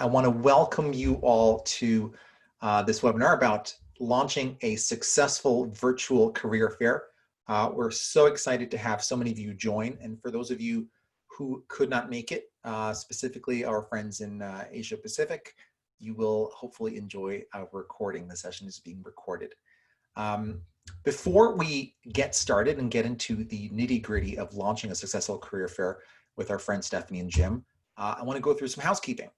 I want to welcome you all to this webinar about launching a successful virtual career fair. We're so excited to have so many of you join, and for those of you who could not make it, specifically our friends in Asia Pacific, you will hopefully enjoy a recording. The session is being recorded. Before we get started and get into the nitty-gritty of launching a successful career fair with our friends Stephanie and Jim, I want to go through some housekeeping.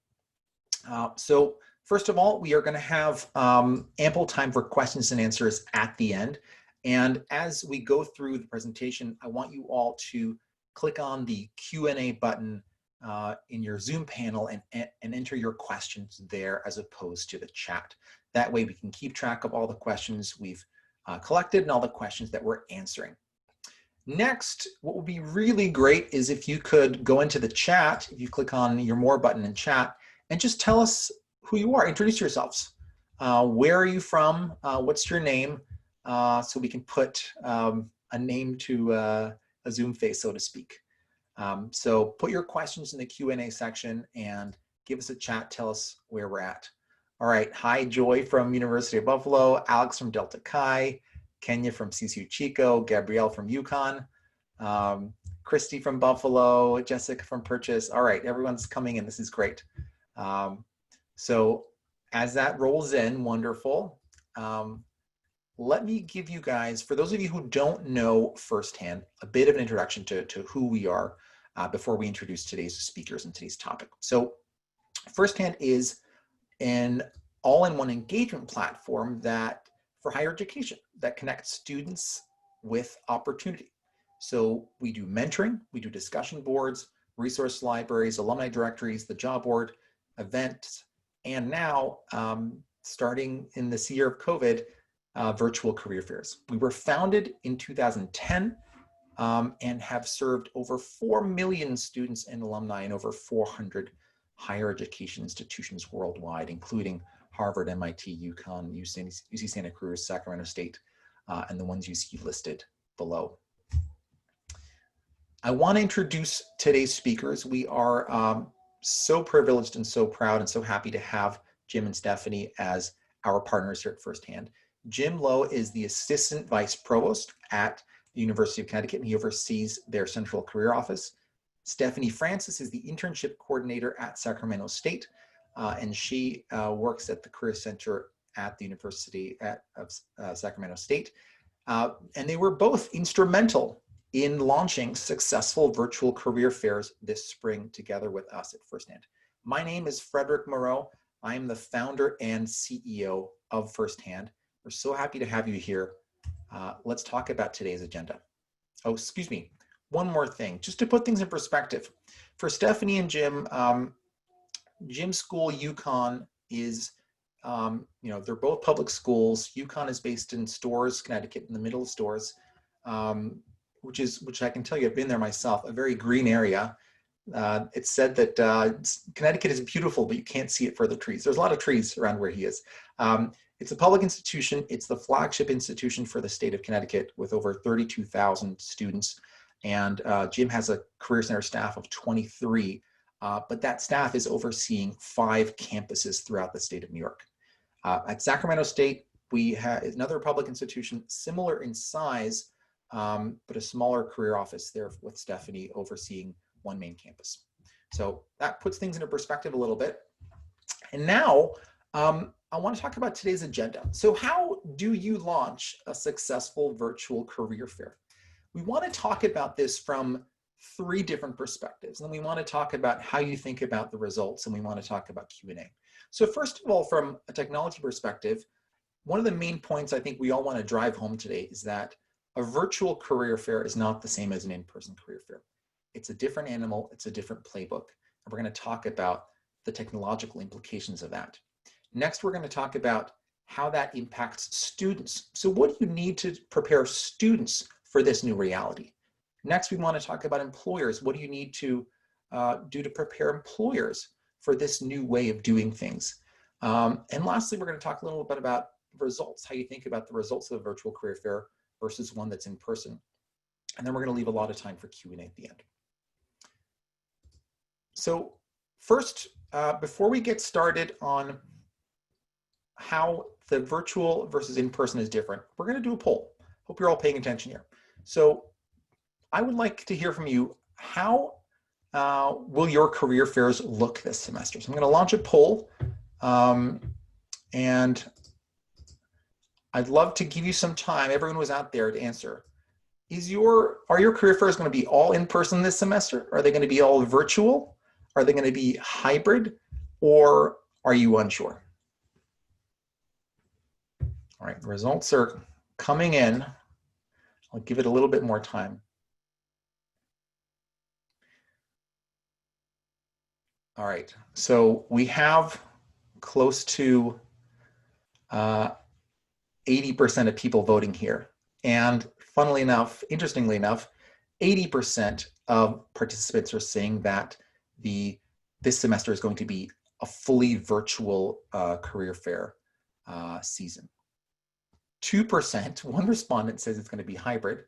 So first of all, we are going to have ample time for questions and answers at the end. And as we go through the presentation, I want you all to click on the Q&A button in your Zoom panel and enter your questions there as opposed to the chat. That way we can keep track of all the questions we've collected and all the questions that we're answering. Next, what would be really great is if you could go into the chat, if you click on your More button in chat, and just tell us who you are, introduce yourselves. Where are you from? What's your name? So we can put a name to a Zoom face, so to speak. So put your questions in the Q&A section and give us a chat, tell us where we're at. All right, hi Joy from University of Buffalo, Alex from Delta Chi, Kenya from CSU Chico, Gabrielle from UConn, Christy from Buffalo, Jessica from Purchase. All right, everyone's coming in, this is great. So as that rolls in, wonderful. Let me give you guys, for those of you who don't know firsthand, a bit of an introduction to who we are before we introduce today's speakers and today's topic. So Firsthand is an all-in-one engagement platform that for higher education that connects students with opportunity. So we do mentoring, we do discussion boards, resource libraries, alumni directories, the job board, events, and now starting in this year of COVID, virtual career fairs. We were founded in 2010 and have served over 4 million students and alumni in over 400 higher education institutions worldwide, including Harvard, MIT, UConn, UC Santa Cruz, Sacramento State, and the ones you see listed below. I want to introduce today's speakers. We are so privileged and so proud and so happy to have Jim and Stephanie as our partners here at Firsthand. Jim Lowe is the Assistant Vice Provost at the University of Connecticut, and he oversees their Central Career Office. Stephanie Francis is the Internship Coordinator at Sacramento State, and she works at the Career Center at the University of Sacramento State. And they were both instrumental in launching successful virtual career fairs this spring together with us at Firsthand. My name is Fredrik Marø. I am the founder and CEO of Firsthand. We're so happy to have you here. Let's talk about today's agenda. Oh, excuse me. One more thing, just to put things in perspective. For Stephanie and Jim, Jim's school, UConn, is, they're both public schools. UConn is based in Storrs, Connecticut, in the middle of Storrs, which I can tell you, I've been there myself, a very green area. It's said that Connecticut is beautiful, but you can't see it for the trees. There's a lot of trees around where he is. It's a public institution. It's the flagship institution for the state of Connecticut with over 32,000 students. And Jim has a Career Center staff of 23, but that staff is overseeing 5 campuses throughout the state of New York. At Sacramento State, we have another public institution similar in size, but a smaller career office there with Stephanie overseeing one main campus. So that puts things into perspective a little bit. And now I want to talk about today's agenda. So how do you launch a successful virtual career fair? We want to talk about this from 3 different perspectives. And we want to talk about how you think about the results, and we want to talk about Q&A. So first of all, from a technology perspective, one of the main points I think we all want to drive home today is that a virtual career fair is not the same as an in-person career fair. It's a different animal, it's a different playbook, and we're going to talk about the technological implications of that. Next, we're going to talk about how that impacts students. So what do you need to prepare students for this new reality? Next, we want to talk about employers. What do you need to do to prepare employers for this new way of doing things? And lastly, we're going to talk a little bit about results, how you think about the results of a virtual career fair versus one that's in person. And then we're going to leave a lot of time for Q&A at the end. So first, before we get started on how the virtual versus in-person is different, we're going to do a poll. Hope you're all paying attention here. So I would like to hear from you. How will your career fairs look this semester? So I'm going to launch a poll, and I'd love to give you some time. Everyone was out there to answer. Are your career fairs going to be all in person this semester? Are they going to be all virtual? Are they going to be hybrid, or are you unsure? All right, the results are coming in. I'll give it a little bit more time. All right, so we have close to 80% of people voting here. And funnily enough, interestingly enough, 80% of participants are saying that this semester is going to be a fully virtual career fair season. 2%, one respondent says it's going to be hybrid,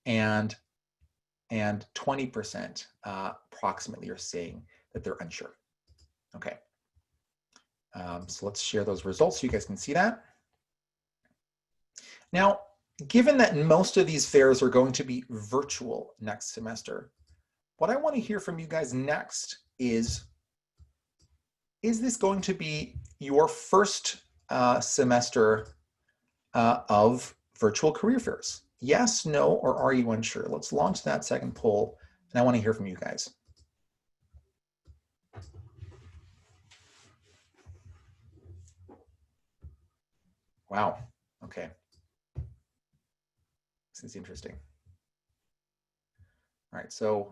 and 20% approximately are saying that they're unsure. Okay, so let's share those results so you guys can see that. Now, given that most of these fairs are going to be virtual next semester, what I want to hear from you guys next is this going to be your first semester of virtual career fairs? Yes, no, or are you unsure? Let's launch that second poll, and I want to hear from you guys. Wow, okay. This is interesting. All right, so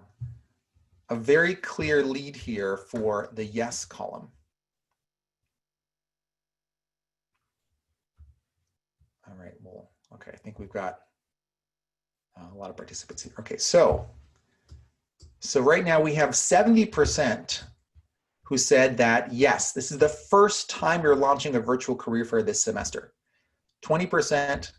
a very clear lead here for the yes column. All right, well, okay, I think we've got a lot of participants here. Okay, so right now we have 70% who said that, yes, this is the first time you're launching a virtual career fair this semester. 20%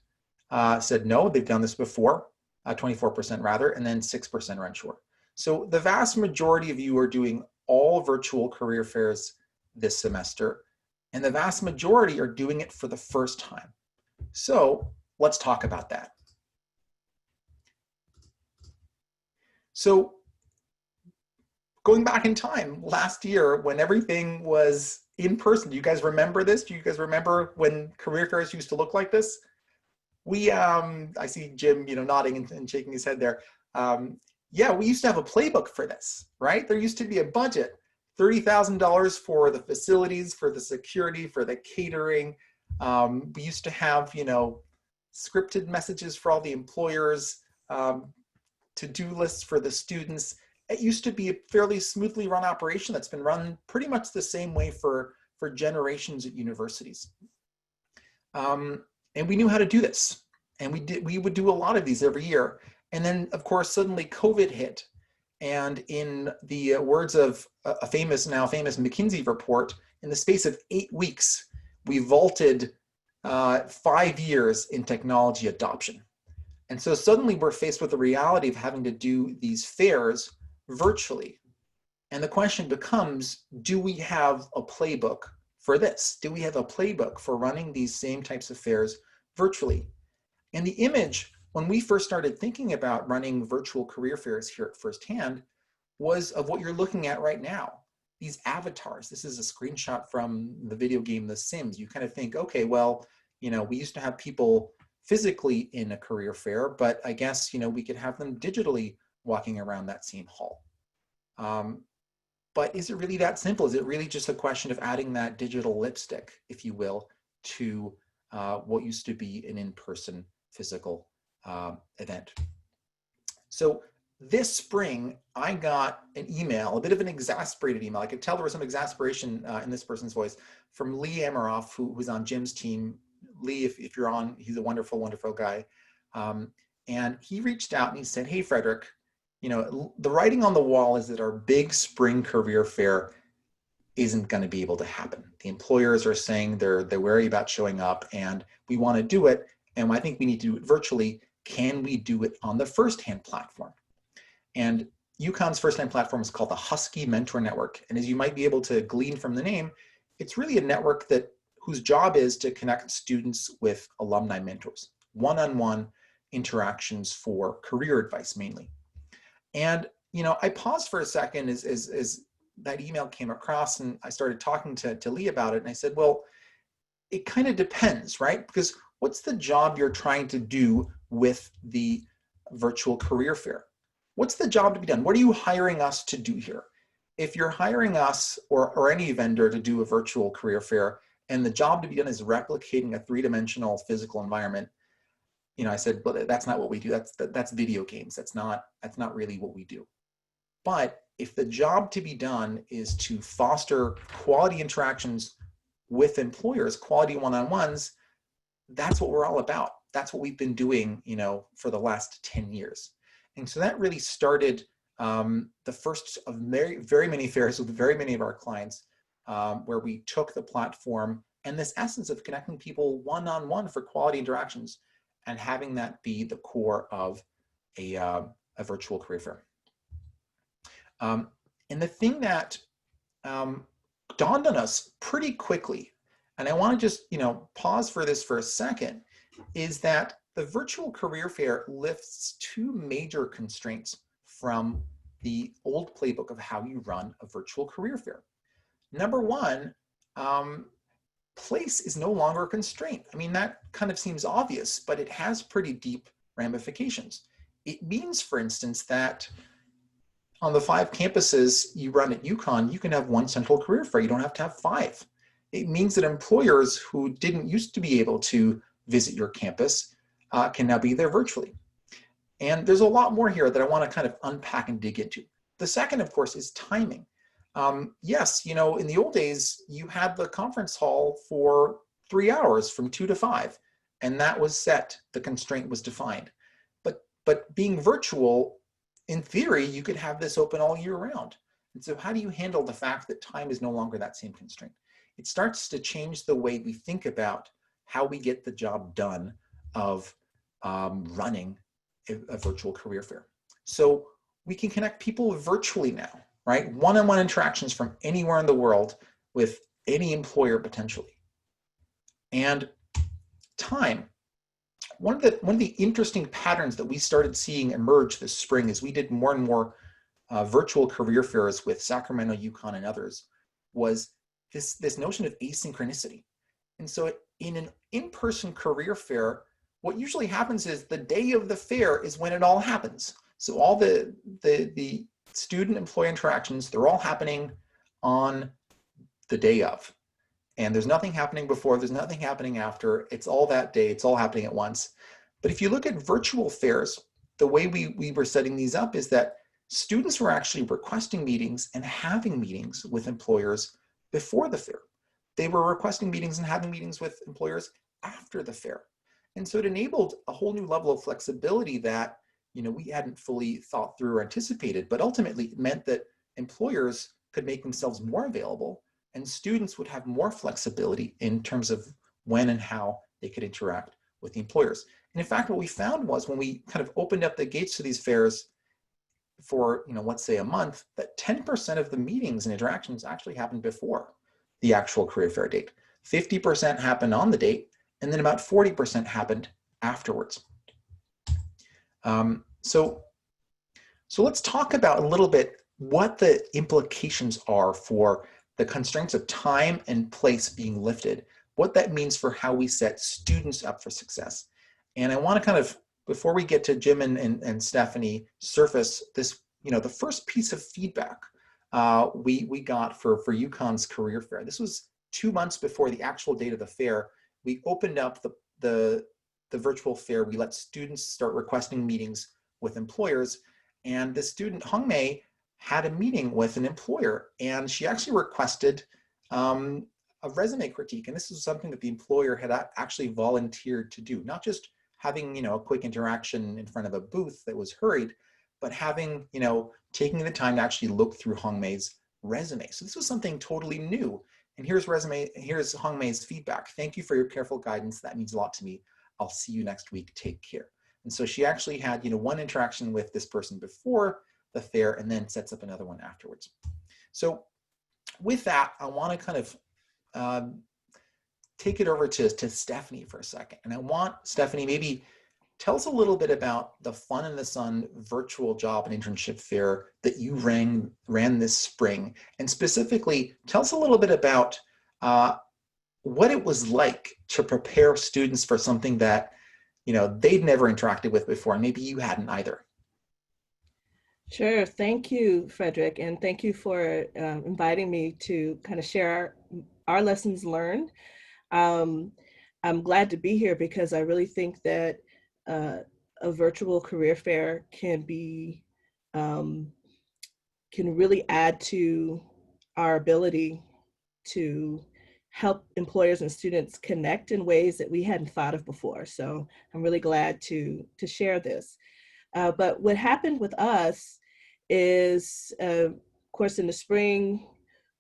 said no, they've done this before, 24% rather, and then 6% are unsure. So the vast majority of you are doing all virtual career fairs this semester, and the vast majority are doing it for the first time. So let's talk about that. So going back in time, last year when everything was in person, do you guys remember this? Do you guys remember when career fairs used to look like this? I see Jim, nodding and shaking his head there. Yeah, we used to have a playbook for this, right? There used to be a budget, $30,000 for the facilities, for the security, for the catering. We used to have, scripted messages for all the employers, to-do lists for the students. It used to be a fairly smoothly run operation that's been run pretty much the same way for generations at universities. And we knew how to do this. And we would do a lot of these every year. And then, of course, suddenly COVID hit. And in the words of a now famous McKinsey report, in the space of 8 weeks, we vaulted 5 years in technology adoption. And so suddenly we're faced with the reality of having to do these fairs virtually. And the question becomes, do we have a playbook for this? Do we have a playbook for running these same types of fairs virtually? And the image, when we first started thinking about running virtual career fairs here at First Hand, was of what you're looking at right now. These avatars. This is a screenshot from the video game The Sims. You kind of think, okay, well, we used to have people physically in a career fair, but I guess, we could have them digitally walking around that same hall. But is it really that simple? Is it really just a question of adding that digital lipstick, if you will, to what used to be an in-person physical event? So this spring, I got an email, a bit of an exasperated email. I could tell there was some exasperation in this person's voice, from Lee Amaroff, who's on Jim's team. Lee, if you're on, he's a wonderful, wonderful guy. And he reached out and he said, hey, Fredrik, the writing on the wall is that our big spring career fair isn't going to be able to happen. The employers are saying they're wary about showing up, and we want to do it, and I think we need to do it virtually. Can we do it on the First Hand platform? And UConn's first-time platform is called the Husky Mentor Network. And as you might be able to glean from the name, it's really a network whose job is to connect students with alumni mentors, one-on-one interactions for career advice mainly. And, I paused for a second as that email came across, and I started talking to Lee about it. And I said, well, it kind of depends, right? Because what's the job you're trying to do with the virtual career fair? What's the job to be done? What are you hiring us to do here? If you're hiring us or any vendor to do a virtual career fair, and the job to be done is replicating a three-dimensional physical environment, I said, but that's not what we do. That's video games. That's not really what we do. But if the job to be done is to foster quality interactions with employers, quality one-on-ones, that's what we're all about. That's what we've been doing, for the last 10 years. And so that really started the first of very, very many fairs with very many of our clients, where we took the platform and this essence of connecting people one-on-one for quality interactions and having that be the core of a virtual career fair. And the thing that dawned on us pretty quickly, and I want to just pause for this for a second, is that the virtual career fair lifts two major constraints from the old playbook of how you run a virtual career fair. Number one, place is no longer a constraint. I mean, that kind of seems obvious, but it has pretty deep ramifications. It means, for instance, that on the 5 campuses you run at UConn, you can have one central career fair. You don't have to have 5. It means that employers who didn't used to be able to visit your campus can now be there virtually. And there's a lot more here that I want to kind of unpack and dig into. The second, of course, is timing. Yes, in the old days, you had the conference hall for 3 hours from 2 to 5, and that was set. The constraint was defined. But being virtual, in theory, you could have this open all year round. And so how do you handle the fact that time is no longer that same constraint? It starts to change the way we think about how we get the job done of running a virtual career fair. So we can connect people virtually now, right? One-on-one interactions from anywhere in the world with any employer potentially. And time. One of the interesting patterns that we started seeing emerge this spring as we did more and more virtual career fairs with Sacramento, UConn, and others was this notion of asynchronicity. And so in an in-person career fair, what usually happens is the day of the fair is when it all happens. So all the student-employee interactions, they're all happening on the day of. And there's nothing happening before, there's nothing happening after. It's all that day, it's all happening at once. But if you look at virtual fairs, the way we were setting these up is that students were actually requesting meetings and having meetings with employers before the fair. They were requesting meetings and having meetings with employers after the fair. And so it enabled a whole new level of flexibility that we hadn't fully thought through or anticipated, but ultimately it meant that employers could make themselves more available and students would have more flexibility in terms of when and how they could interact with the employers. And in fact, what we found was when we kind of opened up the gates to these fairs for, let's say a month, that 10% of the meetings and interactions actually happened before the actual career fair date. 50% happened on the date, and then about 40% happened afterwards. So let's talk about a little bit what the implications are for the constraints of time and place being lifted, what that means for how we set students up for success. And I want to kind of, before we get to Jim and Stephanie, surface this, the first piece of feedback we got for UConn's career fair. This was 2 months before the actual date of the fair. We opened up the virtual fair. We let students start requesting meetings with employers. And the student, Hung Mei, had a meeting with an employer, and she actually requested a resume critique. And this is something that the employer had actually volunteered to do, not just having a quick interaction in front of a booth that was hurried, but having taking the time to actually look through Hung Mei's resume. So this was something totally new. And here's Hung Mei's feedback. Thank you for your careful guidance. That means a lot to me. I'll see you next week. Take care. And so she actually had one interaction with this person before the fair and then sets up another one afterwards. So with that, I want to kind of take it over to Stephanie for a second. And I want Stephanie, maybe tell us a little bit about the Fun in the Sun virtual job and internship fair that you ran this spring. And specifically, tell us a little bit about what it was like to prepare students for something that, you know, they'd never interacted with before, and maybe you hadn't either. Sure. Thank you, Fredrik. And thank you for inviting me to kind of share our lessons learned. I'm glad to be here because I really think that a virtual career fair can be, can really add to our ability to help employers and students connect in ways that we hadn't thought of before. So I'm really glad to share this. But what happened with us is, of course, in the spring,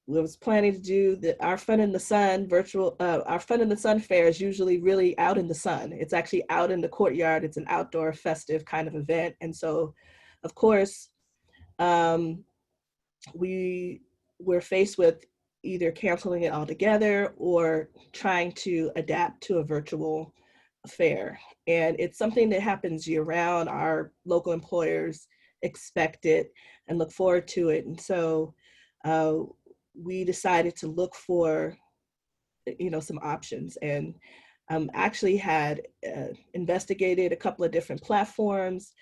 we was planning to do our Fun in the Sun virtual, our Fun in the Sun fair is usually really out in the sun. It's actually out in the courtyard. It's an outdoor festive kind of event. And so, of course, we were faced with either canceling it altogether or trying to adapt to a virtual fair. And it's something that happens year round. Our local employers expect it and look forward to it. And so we decided to look for, you know, some options, and actually had investigated a couple of different platforms,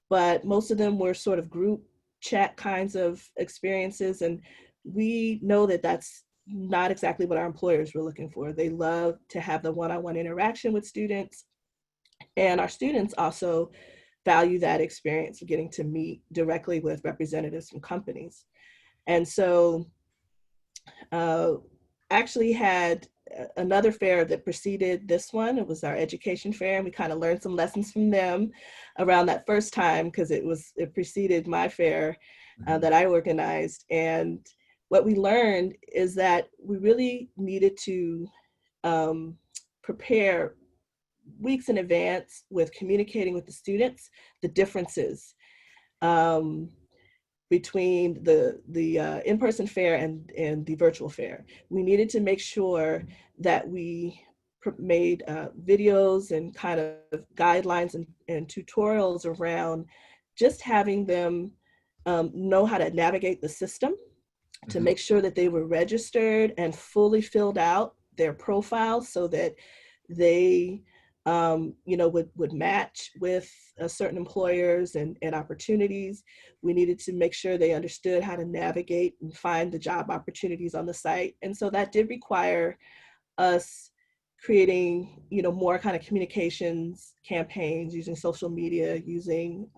but most of them were sort of group chat kinds of experiences. And we know that that's not exactly what our employers were looking for. They love to have the one-on-one interaction with students. And our students also value that experience of getting to meet directly with representatives from companies. And so actually had another fair that preceded this one. It was our education fair, and we kind of learned some lessons from them around that first time because it preceded my fair that I organized. And what we learned is that we really needed to prepare weeks in advance with communicating with the students the differences between the in-person fair and the virtual fair. We needed to make sure that we made videos and kind of guidelines and tutorials around just having them know how to navigate the system, to make sure that they were registered and fully filled out their profile so that they you know, would match with certain employers and opportunities. We needed to make sure they understood how to navigate and find the job opportunities on the site. And so that did require us creating, you know, more kind of communications campaigns, using social media, using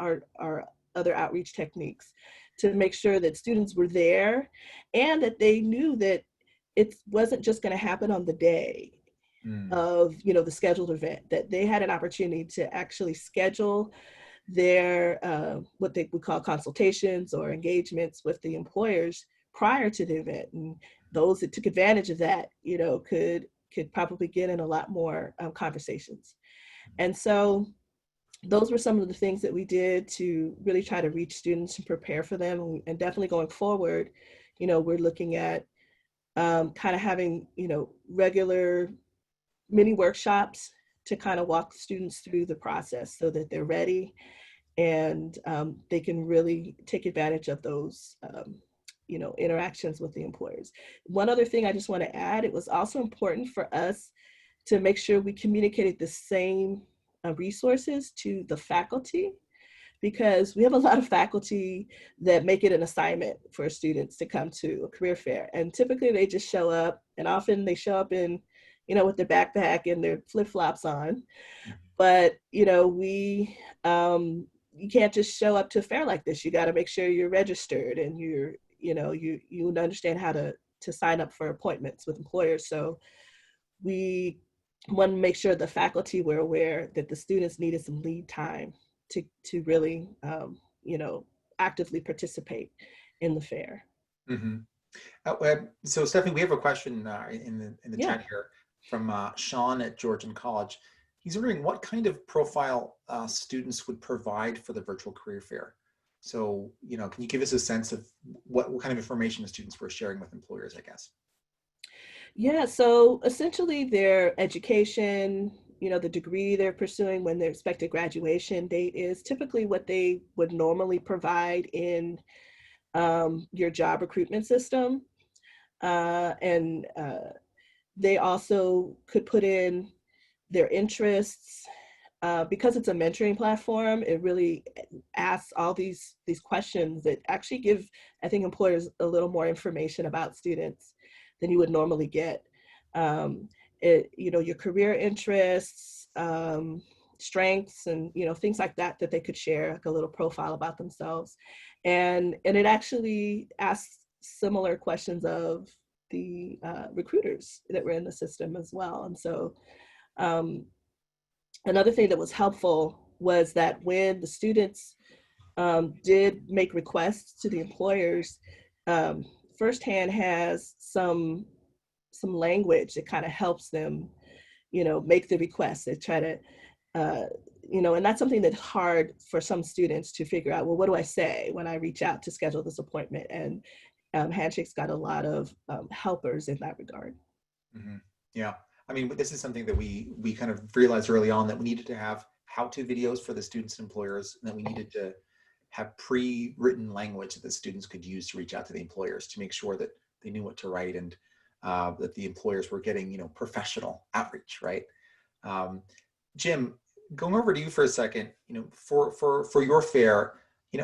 our other outreach techniques to make sure that students were there and that they knew that it wasn't just going to happen on the day of, you know, the scheduled event, that they had an opportunity to actually schedule their what they would call consultations or engagements with the employers prior to the event. And those that took advantage of that, you know, could probably get in a lot more conversations. And so those were some of the things that we did to really try to reach students and prepare for them. And definitely going forward, you know, we're looking at kind of having, you know, regular mini workshops to kind of walk students through the process so that they're ready and they can really take advantage of those, you know, interactions with the employers. One other thing I just want to add, it was also important for us to make sure we communicated the same resources to the faculty, because we have a lot of faculty that make it an assignment for students to come to a career fair. And typically they just show up, and often they show up in, you know, with their backpack and their flip-flops on. But, you know, we, you can't just show up to a fair like this. You got to make sure you're registered and you're, you know, you understand how to sign up for appointments with employers. So we want to make sure the faculty were aware that the students needed some lead time to really, you know, actively participate in the fair. So Stephanie, we have a question in the Yeah. chat here from Sean at Georgian College. He's wondering what kind of profile students would provide for the virtual career fair. So, can you give us a sense of what kind of information the students were sharing with employers, I guess? Yeah, so essentially their education, the degree they're pursuing, when their expected graduation date is, typically what they would normally provide in your job recruitment system. And they also could put in their interests. Because it's a mentoring platform, it really asks all these questions that actually give, I think, employers a little more information about students than you would normally get. Your career interests, strengths, and things like that they could share, like a little profile about themselves, and it actually asks similar questions of the recruiters that were in the system as well. And so another thing that was helpful was that when the students did make requests to the employers, Firsthand has some language that kind of helps them, make the request. They try to, and that's something that's hard for some students to figure out. Well, what do I say when I reach out to schedule this appointment? And Handshake's got a lot of helpers in that regard. Mm-hmm. Yeah. I mean, this is something that we kind of realized early on, that we needed to have how-to videos for the students and employers, and that we needed to have pre-written language that the students could use to reach out to the employers to make sure that they knew what to write, and that the employers were getting, professional outreach, right? Jim, going over to you for a second, for your fair,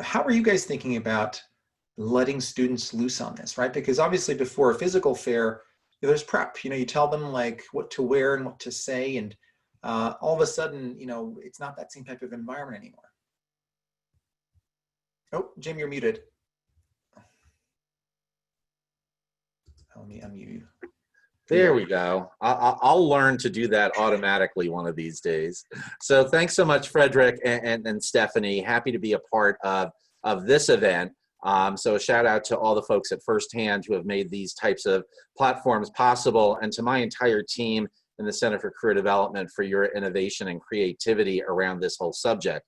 how are you guys thinking about letting students loose on this, right? Because obviously before a physical fair, there's prep. You tell them like what to wear and what to say, and all of a sudden, it's not that same type of environment anymore. Oh, Jim, you're muted. Let me unmute you. There we go. I'll learn to do that automatically one of these days. So thanks so much, Fredrik and Stephanie. Happy to be a part of this event. So a shout out to all the folks at Firsthand who have made these types of platforms possible, and to my entire team in the Center for Career Development for your innovation and creativity around this whole subject.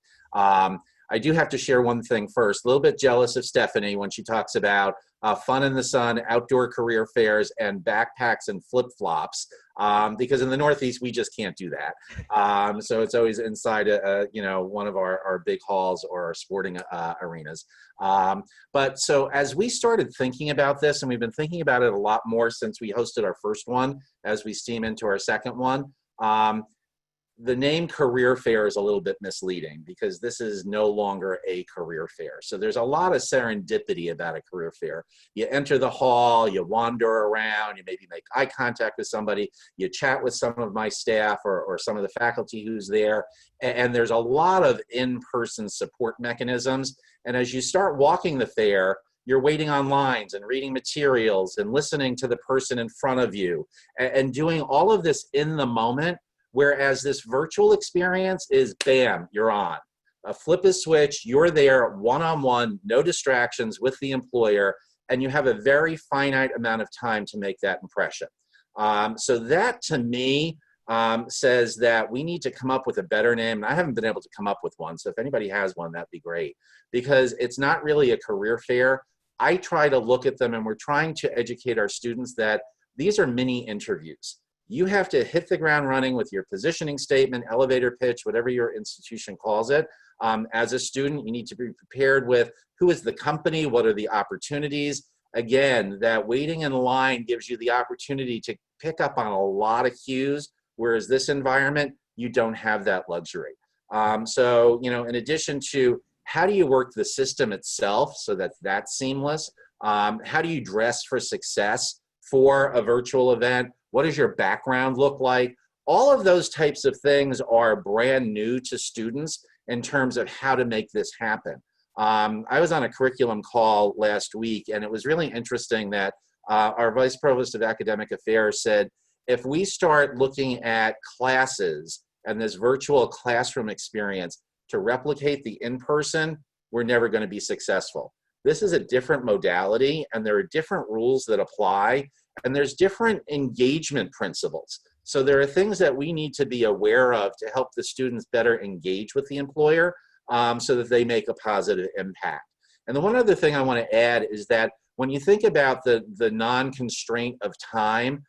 I do have to share one thing first. A little bit jealous of Stephanie when she talks about fun in the sun, outdoor career fairs, and backpacks and flip-flops, because in the Northeast, we just can't do that. So it's always inside, one of our big halls or our sporting arenas. But so as we started thinking about this, and we've been thinking about it a lot more since we hosted our first one, as we steam into our second one, the name career fair is a little bit misleading because this is no longer a career fair. So there's a lot of serendipity about a career fair. You enter the hall, you wander around, you maybe make eye contact with somebody, you chat with some of my staff or some of the faculty who's there, and there's a lot of in-person support mechanisms. And as you start walking the fair, you're waiting on lines and reading materials and listening to the person in front of you and doing all of this in the moment. Whereas this virtual experience is bam, you're on. Flip a switch, you're there one-on-one, no distractions with the employer, and you have a very finite amount of time to make that impression. So that to me says that we need to come up with a better name. And I haven't been able to come up with one, so if anybody has one, that'd be great. Because it's not really a career fair. I try to look at them, and we're trying to educate our students that these are mini interviews. You have to hit the ground running with your positioning statement, elevator pitch, whatever your institution calls it. As a student, you need to be prepared with who is the company, what are the opportunities. Again, that waiting in line gives you the opportunity to pick up on a lot of cues, whereas this environment, you don't have that luxury. So, in addition to how do you work the system itself so that that's seamless, how do you dress for success for a virtual event? What does your background look like? All of those types of things are brand new to students in terms of how to make this happen. I was on a curriculum call last week, and it was really interesting that our Vice Provost of Academic Affairs said, if we start looking at classes and this virtual classroom experience to replicate the in-person, we're never going to be successful. This is a different modality, and there are different rules that apply. And there's different engagement principles. So there are things that we need to be aware of to help the students better engage with the employer so that they make a positive impact. And the one other thing I want to add is that when you think about the non-constraint of time,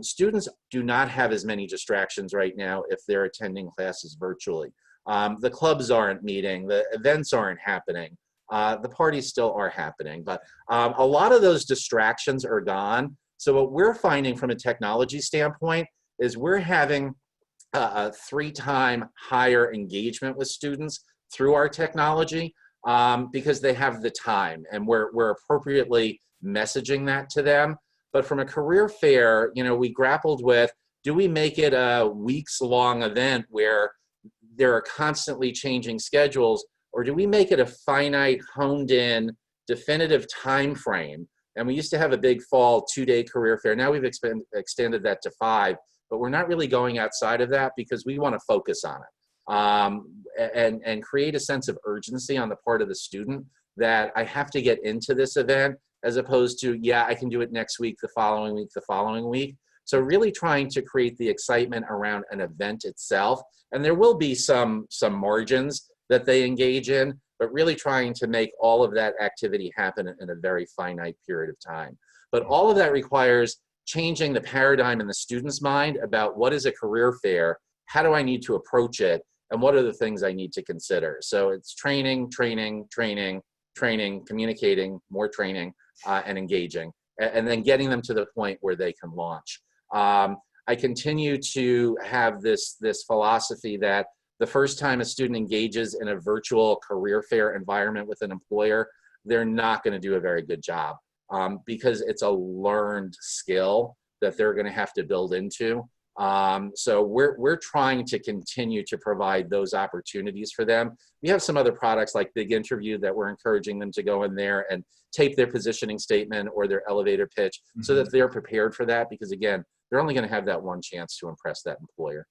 students do not have as many distractions right now if they're attending classes virtually. The clubs aren't meeting, the events aren't happening, the parties still are happening, but a lot of those distractions are gone. So what we're finding from a technology standpoint is we're having a 3-time higher engagement with students through our technology because they have the time, and we're appropriately messaging that to them. But from a career fair, you know, we grappled with, do we make it a weeks-long event where there are constantly changing schedules, or do we make it a finite, honed-in, definitive time frame? And we used to have a big fall 2-day career fair. Now we've extended that to 5, but we're not really going outside of that because we want to focus on it and create a sense of urgency on the part of the student that I have to get into this event, as opposed to, yeah, I can do it next week, the following week, the following week. So really trying to create the excitement around an event itself. And there will be some margins that they engage in, but really trying to make all of that activity happen in a very finite period of time. But all of that requires changing the paradigm in the student's mind about what is a career fair, how do I need to approach it, and what are the things I need to consider. So it's training, communicating, more training, and engaging, and then getting them to the point where they can launch. I continue to have this philosophy that the first time a student engages in a virtual career fair environment with an employer, they're not going to do a very good job because it's a learned skill that they're going to have to build into. So we're trying to continue to provide those opportunities for them. We have some other products like Big Interview that we're encouraging them to go in there and tape their positioning statement or their elevator pitch so that they're prepared for that, because again, they're only going to have that one chance to impress that employer.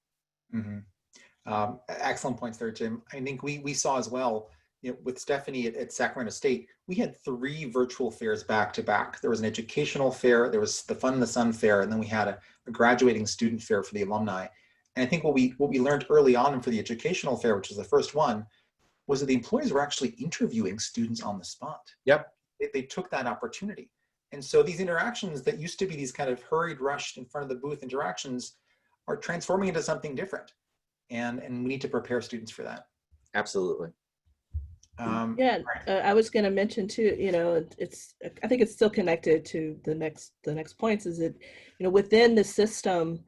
Excellent points there, Jim. I think we saw as well, you know, with Stephanie at Sacramento State, we had 3 virtual fairs back to back. There was an educational fair, there was the Fun in the Sun fair, and then we had a graduating student fair for the alumni. And I think what we learned early on for the educational fair, which was the first one, was that the employers were actually interviewing students on the spot. Yep. They took that opportunity. And so these interactions that used to be these kind of hurried, rushed in front of the booth interactions are transforming into something different. And we need to prepare students for that. Absolutely. I was going to mention too, you know, I think it's still connected to the next points, is that, you know, within the system,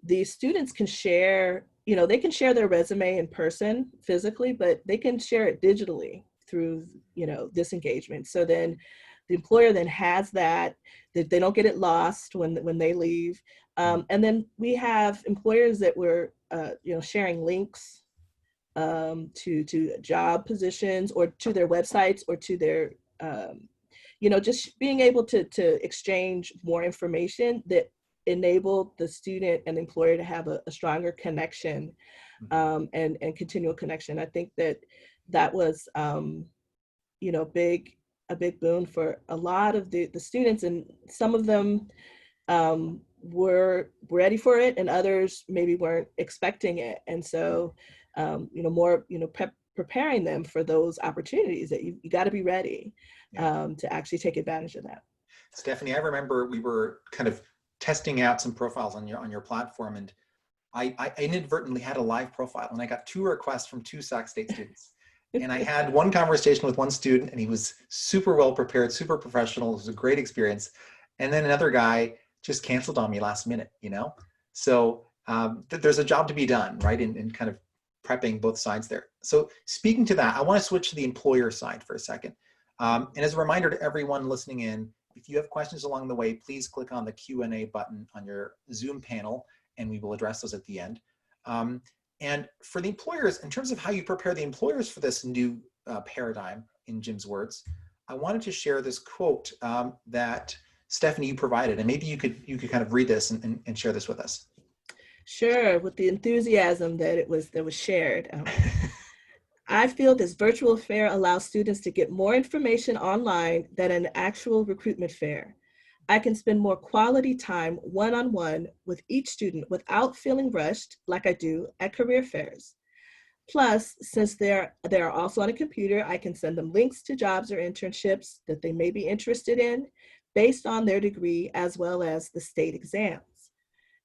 the students can share, you know, they can share their resume in person physically, but they can share it digitally through, you know, this engagement. So then the employer then has that they don't get it lost when they leave. And then we have employers that were, you know, sharing links to job positions or to their websites or to their, you know, just being able to exchange more information that enabled the student and the employer to have a stronger connection and continual connection. I think that was, you know, a big boon for a lot of the students, and some of them were ready for it and others maybe weren't expecting it. And so, you know, more, you know, preparing them for those opportunities that you got to be ready to actually take advantage of that. Stephanie, I remember we were kind of testing out some profiles on your platform, and I inadvertently had a live profile, and I got 2 requests from 2 Sac State students. And I had one conversation with one student, and he was super well prepared, super professional. It was a great experience. And then another guy just canceled on me last minute, you know? So there's a job to be done, right? In kind of prepping both sides there. So speaking to that, I want to switch to the employer side for a second. And as a reminder to everyone listening in, if you have questions along the way, please click on the Q&A button on your Zoom panel, and we will address those at the end. And for the employers, in terms of how you prepare the employers for this new paradigm, in Jim's words, I wanted to share this quote that Stephanie, you provided, and maybe you could kind of read this and share this with us. Sure, with the enthusiasm that was shared. I feel this virtual fair allows students to get more information online than an actual recruitment fair. I can spend more quality time one-on-one with each student without feeling rushed like I do at career fairs. Plus, since they're also on a computer, I can send them links to jobs or internships that they may be interested in based on their degree, as well as the state exams.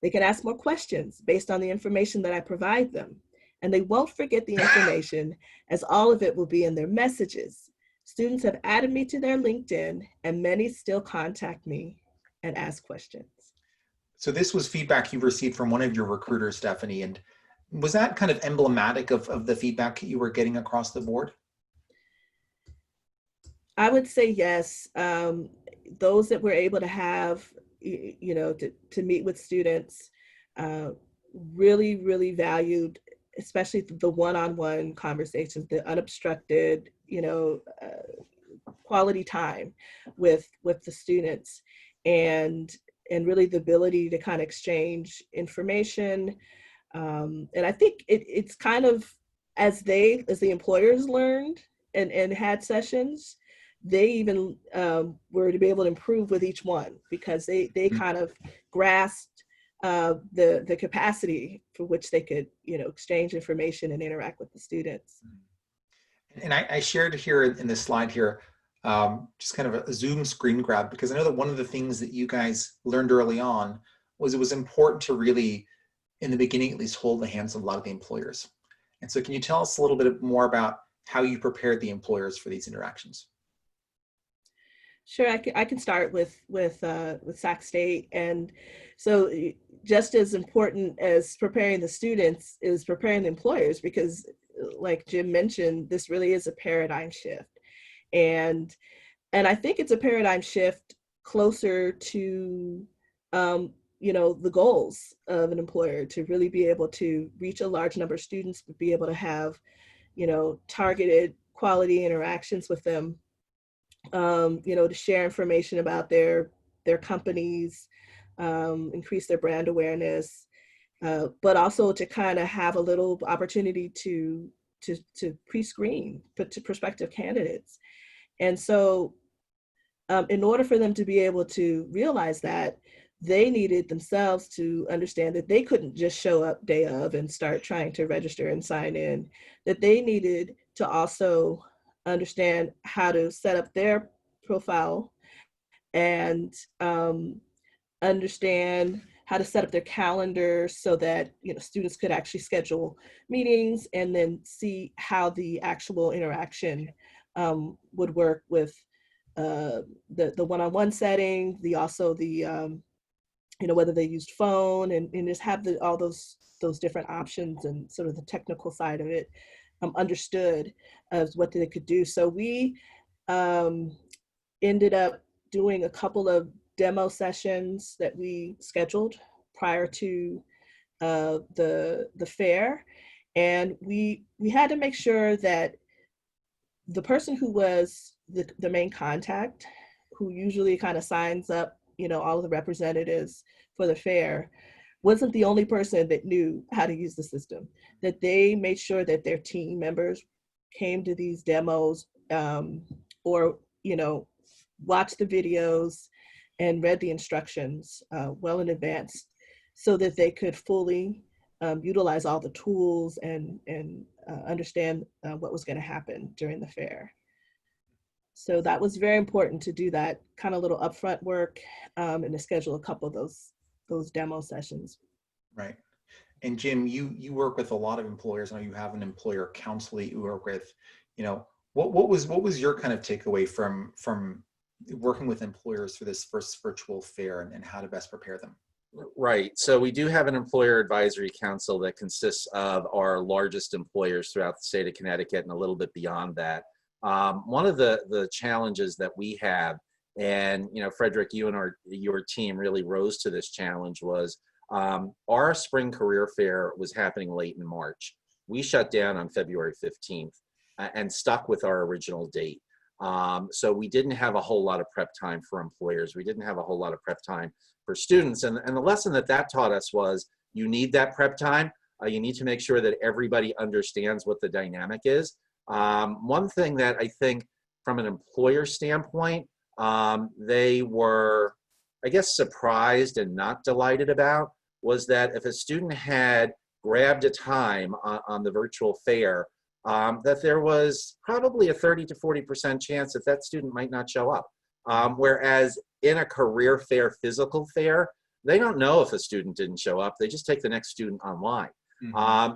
They can ask more questions based on the information that I provide them, and they won't forget the information, as all of it will be in their messages. Students have added me to their LinkedIn, and many still contact me and ask questions. So this was feedback you received from one of your recruiters, Stephanie, and was that kind of emblematic of the feedback you were getting across the board? I would say yes. Those that were able to have, to meet with students, really, really valued, especially the one-on-one conversations, the unobstructed, quality time with the students, and really the ability to kind of exchange information. And I think it's kind of, as the employers learned and had sessions, they even were to be able to improve with each one, because they kind of grasped the capacity for which they could, exchange information and interact with the students. And I shared here in this slide here, just kind of a Zoom screen grab, because I know that one of the things that you guys learned early on was it was important to really, in the beginning at least, hold the hands of a lot of the employers. And so can you tell us a little bit more about how you prepared the employers for these interactions? Sure, I can start with Sac State. And so just as important as preparing the students is preparing the employers, because like Jim mentioned, this really is a paradigm shift. And I think it's a paradigm shift closer to, the goals of an employer, to really be able to reach a large number of students, but be able to have, targeted quality interactions with them, to share information about their companies, increase their brand awareness, but also to kind of have a little opportunity to pre-screen to prospective candidates. And so in order for them to be able to realize that, they needed themselves to understand that they couldn't just show up day of and start trying to register and sign in, that they needed to also understand how to set up their profile and understand how to set up their calendar so that students could actually schedule meetings, and then see how the actual interaction would work with the one-on-one setting, whether they used phone, and just have all those different options and sort of the technical side of it understood as what they could do. So we ended up doing a couple of demo sessions that we scheduled prior to the fair, and we had to make sure that the person who was the main contact, who usually kind of signs up, all of the representatives for the fair, wasn't the only person that knew how to use the system, that they made sure that their team members came to these demos, or, watched the videos and read the instructions well in advance, so that they could fully utilize all the tools and understand what was going to happen during the fair. So that was very important, to do that kind of little upfront work, and to schedule a couple of those demo sessions. Right. And Jim, you work with a lot of employers. I know you have an employer council that you work with. What was your kind of takeaway from working with employers for this first virtual fair, and how to best prepare them? Right. So we do have an employer advisory council that consists of our largest employers throughout the state of Connecticut and a little bit beyond that. One of the challenges that we have, and Fredrik, you and your team really rose to this challenge, was our spring career fair was happening late in March. We shut down on February 15th and stuck with our original date. So we didn't have a whole lot of prep time for employers. We didn't have a whole lot of prep time for students. And the lesson that taught us was, you need that prep time. You need to make sure that everybody understands what the dynamic is. One thing that I think from an employer standpoint, they were, I guess, surprised and not delighted about, was that if a student had grabbed a time on the virtual fair, that there was probably a 30 to 40% chance that that student might not show up. Whereas in a career fair, physical fair, they don't know if a student didn't show up. They just take the next student online.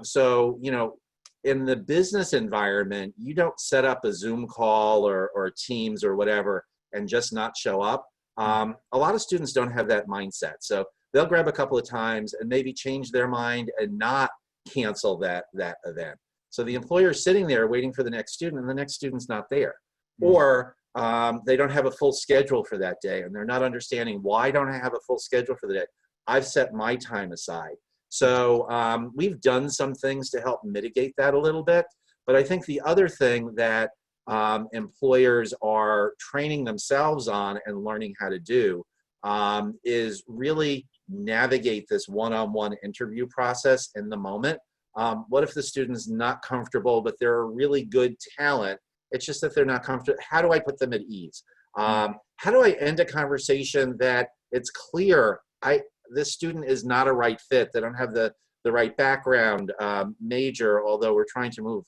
So, you know, in the business environment, you don't set up a Zoom call or Teams or whatever and just not show up. A lot of students don't have that mindset. So they'll grab a couple of times and maybe change their mind and not cancel that event. So the employer's sitting there waiting for the next student, and the next student's not there. Or they don't have a full schedule for that day, and they're not understanding, why don't I have a full schedule for the day? I've set my time aside. So we've done some things to help mitigate that a little bit. But I think the other thing that employers are training themselves on and learning how to do is really navigate this one-on-one interview process in the moment. What if the student's not comfortable, but they're a really good talent? It's just that they're not comfortable. How do I put them at ease? How do I end a conversation that it's clear this student is not a right fit? They don't have the right background, major, although we're trying to move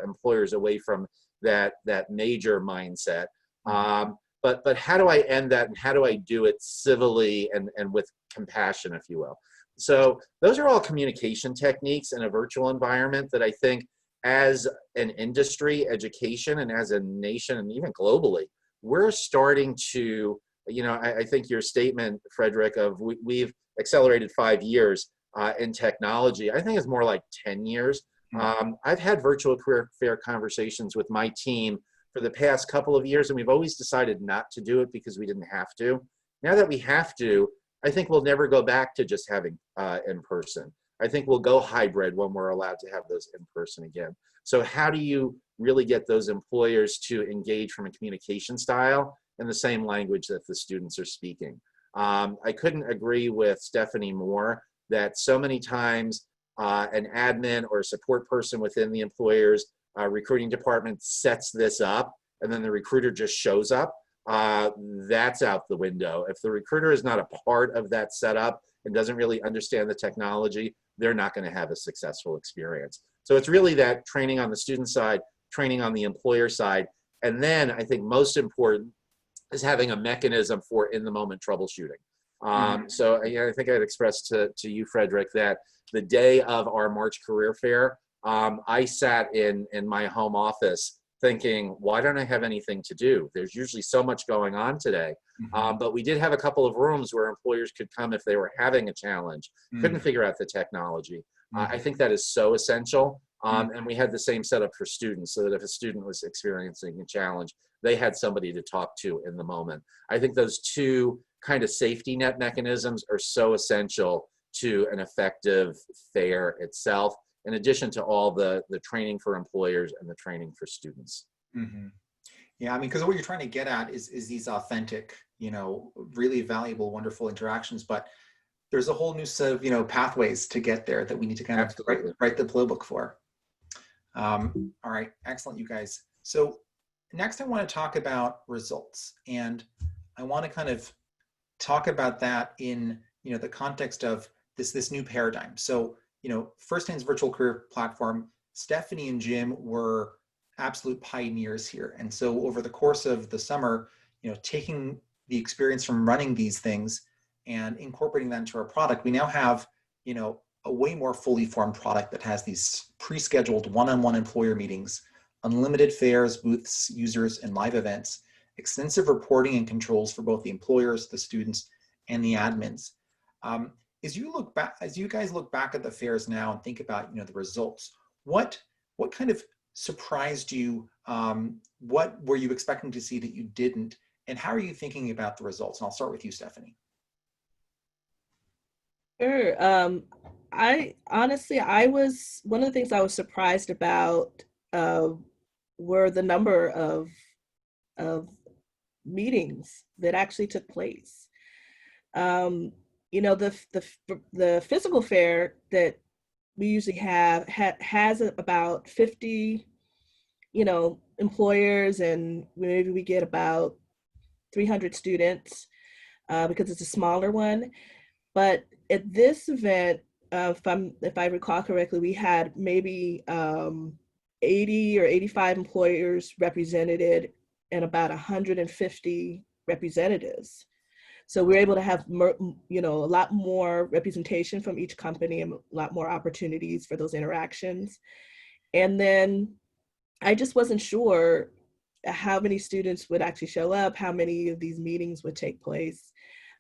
employers away from that major mindset. But how do I end that, and how do I do it civilly and with compassion, if you will? So those are all communication techniques in a virtual environment that I think, as an industry, education, and as a nation, and even globally, we're starting to, you know, I think your statement, Fredrik, of we've accelerated 5 years in technology, I think it's more like 10 years. I've had virtual career fair conversations with my team for the past couple of years, and we've always decided not to do it because we didn't have to. Now that we have to, I think we'll never go back to just having in person. I think we'll go hybrid when we're allowed to have those in person again. So how do you really get those employers to engage from a communication style in the same language that the students are speaking? I couldn't agree with Stephanie more that so many times an admin or a support person within the employer's recruiting department sets this up, and then the recruiter just shows up. That's out the window. If the recruiter is not a part of that setup and doesn't really understand the technology, they're not going to have a successful experience. So it's really that training on the student side, training on the employer side, and then I think most important is having a mechanism for in-the-moment troubleshooting. So I think I'd expressed to you, Fredrik, that the day of our March career fair, I sat in my home office thinking, why don't I have anything to do? There's usually so much going on today. But we did have a couple of rooms where employers could come if they were having a challenge, couldn't figure out the technology. I think that is so essential. And we had the same setup for students, so that if a student was experiencing a challenge, they had somebody to talk to in the moment. I think those two kind of safety net mechanisms are so essential to an effective fair itself, in addition to all the training for employers and the training for students. Yeah, I mean, because what you're trying to get at is these authentic, you know, really valuable, wonderful interactions, but there's a whole new set of, you know, pathways to get there that we need to kind of write the playbook for. All right, excellent, you guys. So next I want to talk about results, and I want to kind of talk about that in, you know, the context of this new paradigm. So, you know, First Hand's virtual career platform, Stephanie and Jim were absolute pioneers here. And so over the course of the summer, you know, taking the experience from running these things and incorporating that into our product, we now have, you know, a way more fully formed product that has these pre-scheduled one-on-one employer meetings, unlimited fairs, booths, users, and live events, extensive reporting and controls for both the employers, the students, and the admins. As you guys look back at the fairs now and think about, you know, the results, what kind of surprised you? What were you expecting to see that you didn't? And how are you thinking about the results? And I'll start with you, Stephanie. Sure. I honestly, one of the things I was surprised about were the number of meetings that actually took place. You know, the physical fair that we usually has about 50, you know, employers, and maybe we get about 300 students because it's a smaller one. But at this event, if I recall correctly, we had maybe 80 or 85 employers represented and about 150 representatives. So we're able to have, a lot more representation from each company and a lot more opportunities for those interactions. And then I just wasn't sure how many students would actually show up, how many of these meetings would take place.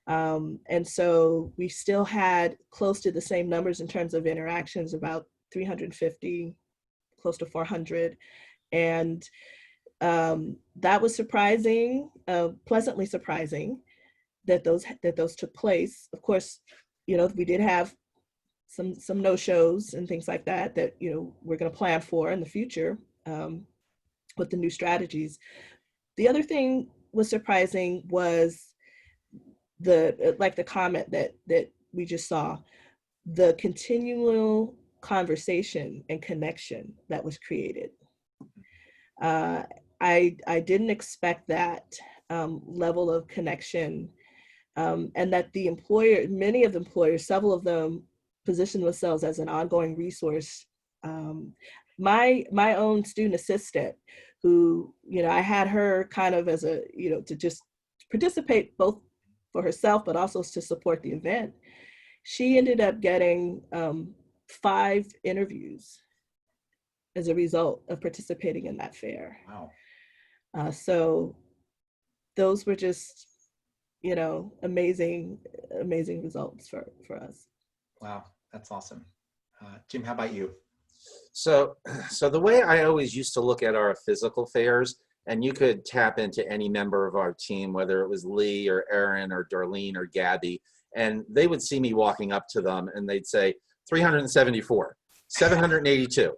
And so we still had close to the same numbers in terms of interactions, about 350, close to 400. And that was surprising, pleasantly surprising that those took place. Of course, we did have some no-shows and things like that we're going to plan for in the future with the new strategies. The other thing was surprising was the comment that we just saw, the continual conversation and connection that was created. I didn't expect that level of connection, and that many of the employers, several of them, position themselves as an ongoing resource. My own student assistant, who, I had her kind of as to just participate both for herself, but also to support the event. She ended up getting 5 interviews as a result of participating in that fair. Wow. So those were just, amazing results for us. Wow, that's awesome. Jim, how about you? So the way I always used to look at our physical fairs, and you could tap into any member of our team, whether it was Lee or Erin or Darlene or Gabby, and they would see me walking up to them and they'd say 374, 782.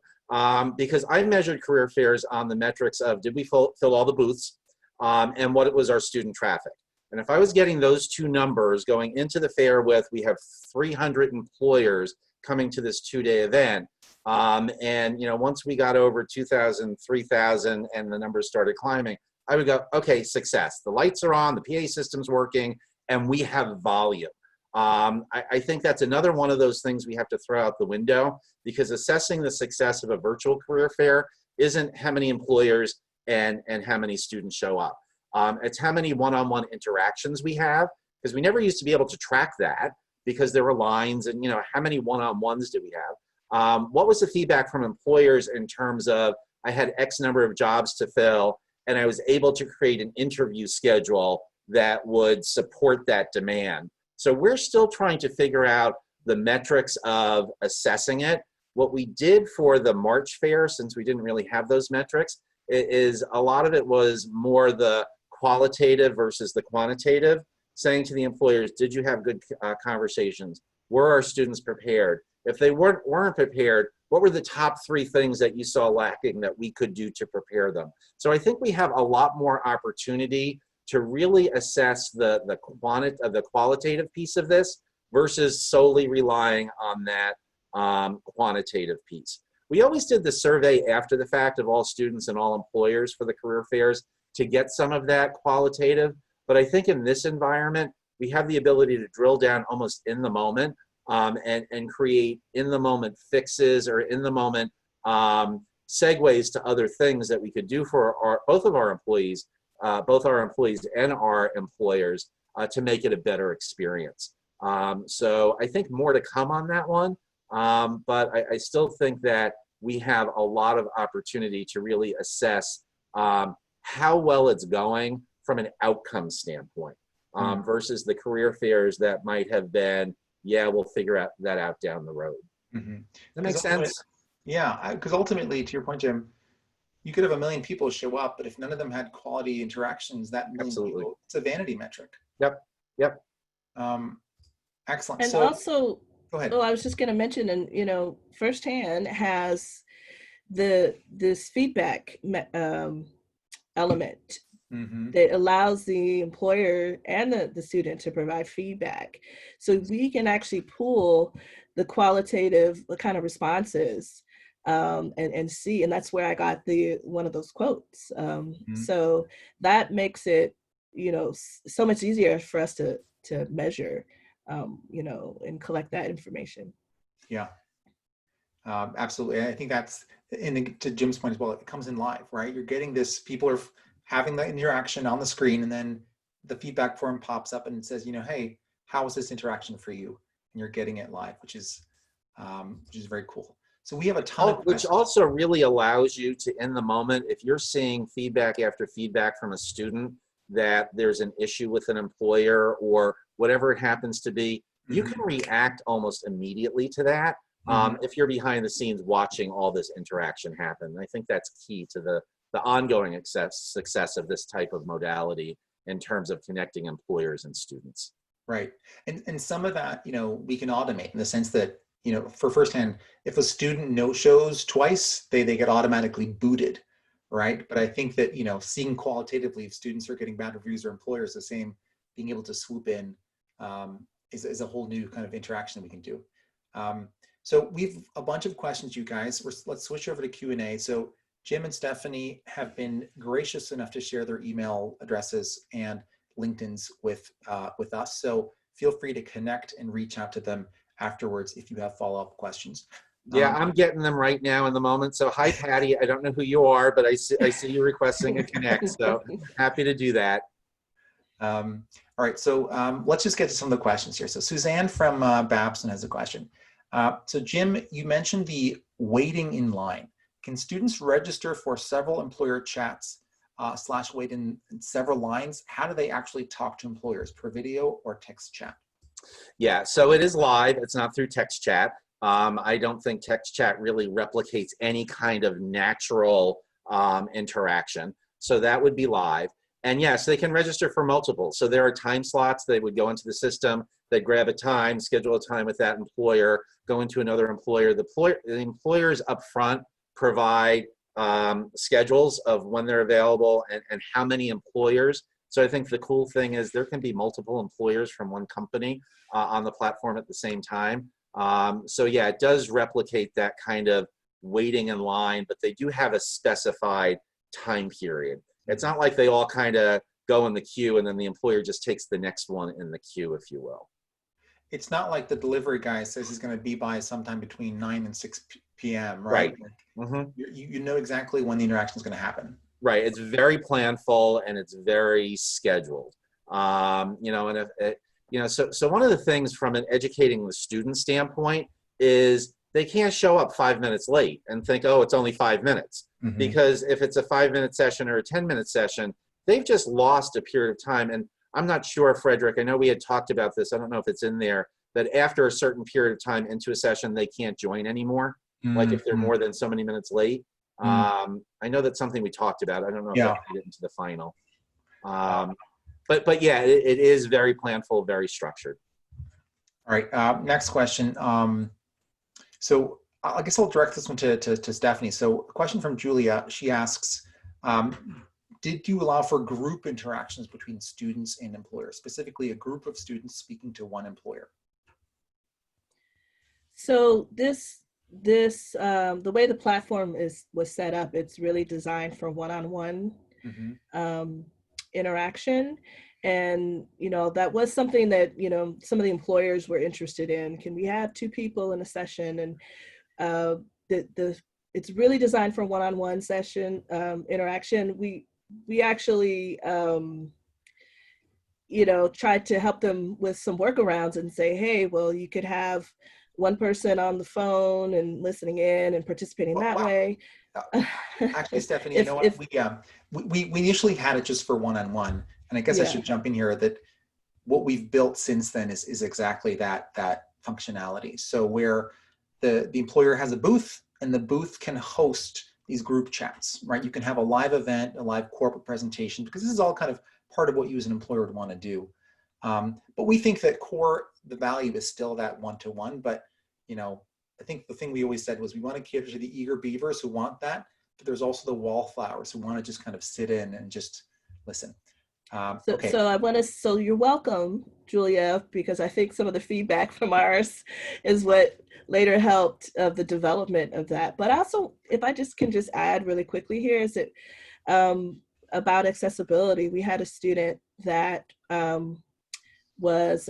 Because I measured career fairs on the metrics of, did we fill all the booths, and what was our student traffic. And if I was getting those 2 numbers going into the fair with, we have 300 employers coming to this 2-day event, and once we got over 2,000, 3,000, and the numbers started climbing, I would go, okay, success. The lights are on, the PA system's working, and we have volume. I think that's another one of those things we have to throw out the window, because assessing the success of a virtual career fair isn't how many employers and how many students show up. It's how many one-on-one interactions we have, because we never used to be able to track that because there were lines and, how many one-on-ones did we have? What was the feedback from employers in terms of, I had X number of jobs to fill and I was able to create an interview schedule that would support that demand. So we're still trying to figure out the metrics of assessing it. What we did for the March fair, since we didn't really have those metrics, is a lot of it was more the qualitative versus the quantitative, saying to the employers, did you have good conversations? Were our students prepared? If they weren't prepared, what were the top 3 things that you saw lacking that we could do to prepare them? So I think we have a lot more opportunity to really assess the qualitative piece of this versus solely relying on that quantitative piece. We always did the survey after the fact of all students and all employers for the career fairs to get some of that qualitative. But I think in this environment, we have the ability to drill down almost in the moment and create in the moment fixes or in the moment segues to other things that we could do for both our employees and our employers to make it a better experience. So I think more to come on that one, but I still think that we have a lot of opportunity to really assess how well it's going from an outcome standpoint versus the career fairs that might have been, yeah, we'll figure that out down the road. Mm-hmm. That makes sense? Yeah, because ultimately, to your point, Jim, you could have 1 million people show up, but if none of them had quality interactions, that million people, it's a vanity metric. Yep. Excellent. And so, also, go ahead. I was just going to mention, and Firsthand has this feedback element that allows the employer and the student to provide feedback. So we can actually pool the qualitative kind of responses and see, and that's where I got one of those quotes. So that makes it, so much easier for us to measure, and collect that information. Yeah, absolutely. I think that's, and to Jim's point as well, it comes in live, right? You're getting this, people are having the interaction on the screen, and then the feedback form pops up and it says, hey, how was this interaction for you? And you're getting it live, which is very cool. So we have a ton of Which also really allows you to, in the moment, if you're seeing feedback after feedback from a student that there's an issue with an employer or whatever it happens to be, you can react almost immediately to that if you're behind the scenes watching all this interaction happen. I think that's key to the ongoing success of this type of modality in terms of connecting employers and students. Right. And some of that, we can automate in the sense that, for firsthand, if a student no-shows twice, they get automatically booted, right? But I think that, seeing qualitatively if students are getting bad reviews or employers the same, being able to swoop in is a whole new kind of interaction that we can do. So we've a bunch of questions, you guys. Let's switch over to Q&A. So Jim and Stephanie have been gracious enough to share their email addresses and LinkedIn's with us. So feel free to connect and reach out to them afterwards if you have follow-up questions. Yeah, I'm getting them right now in the moment. So hi, Patty. I don't know who you are, but I see you requesting a connect. So happy to do that. All right, so let's just get to some of the questions here. So Suzanne from Babson has a question. So Jim, you mentioned the waiting in line. Can students register for several employer chats / wait in several lines? How do they actually talk to employers, per video or text chat? Yeah, so it is live. It's not through text chat. I don't think text chat really replicates any kind of natural interaction. So that would be live. And yes, they can register for multiple. So there are time slots. They would go into the system, they'd grab a time, schedule a time with that employer, go into another employer. The employers up front provide schedules of when they're available and how many employers. So I think the cool thing is there can be multiple employers from one company on the platform at the same time. So yeah, it does replicate that kind of waiting in line, but they do have a specified time period. It's not like they all kind of go in the queue and then the employer just takes the next one in the queue, if you will. It's not like the delivery guy says he's going to be by sometime between 9 and 6 p.m., right? You know exactly when the interaction is going to happen. Right. It's very planful and it's very scheduled. So one of the things from an educating the student standpoint is they can't show up 5 minutes late and think, oh, it's only 5 minutes. Because if it's a 5-minute session or a 10-minute session, they've just lost a period of time. And I'm not sure, Fredrik, I know we had talked about this. I don't know if it's in there, that after a certain period of time into a session, they can't join anymore. Like if they're more than so many minutes late. I know that's something we talked about. I don't know if that made it into the final. But yeah, it is very planful, very structured. All right, next question. So I guess I'll direct this one to Stephanie. So a question from Julia, she asks, did you allow for group interactions between students and employers, specifically a group of students speaking to one employer? So the way the platform was set up, it's really designed for one-on-one interaction. And, that was something that, some of the employers were interested in. Can we have 2 people in a session? And it's really designed for one-on-one session interaction. We actually, tried to help them with some workarounds and say, hey, well, you could have one person on the phone and listening in and participating that way. Actually, Stephanie, you know what? We initially had it just for one-on-one, and I guess I should jump in here that what we've built since then is exactly that functionality. So where the employer has a booth, and the booth can host these group chats, right? You can have a live event, a live corporate presentation, because this is all kind of part of what you as an employer would want to do. But we think that the value is still that one-to-one, but I think the thing we always said was we want to cater to the eager beavers who want that, but there's also the wallflowers who want to just kind of sit in and just listen. Okay. So you're welcome, Julia, because I think some of the feedback from ours is what later helped the development of that. But also, if I can add really quickly here, is that about accessibility. We had a student that was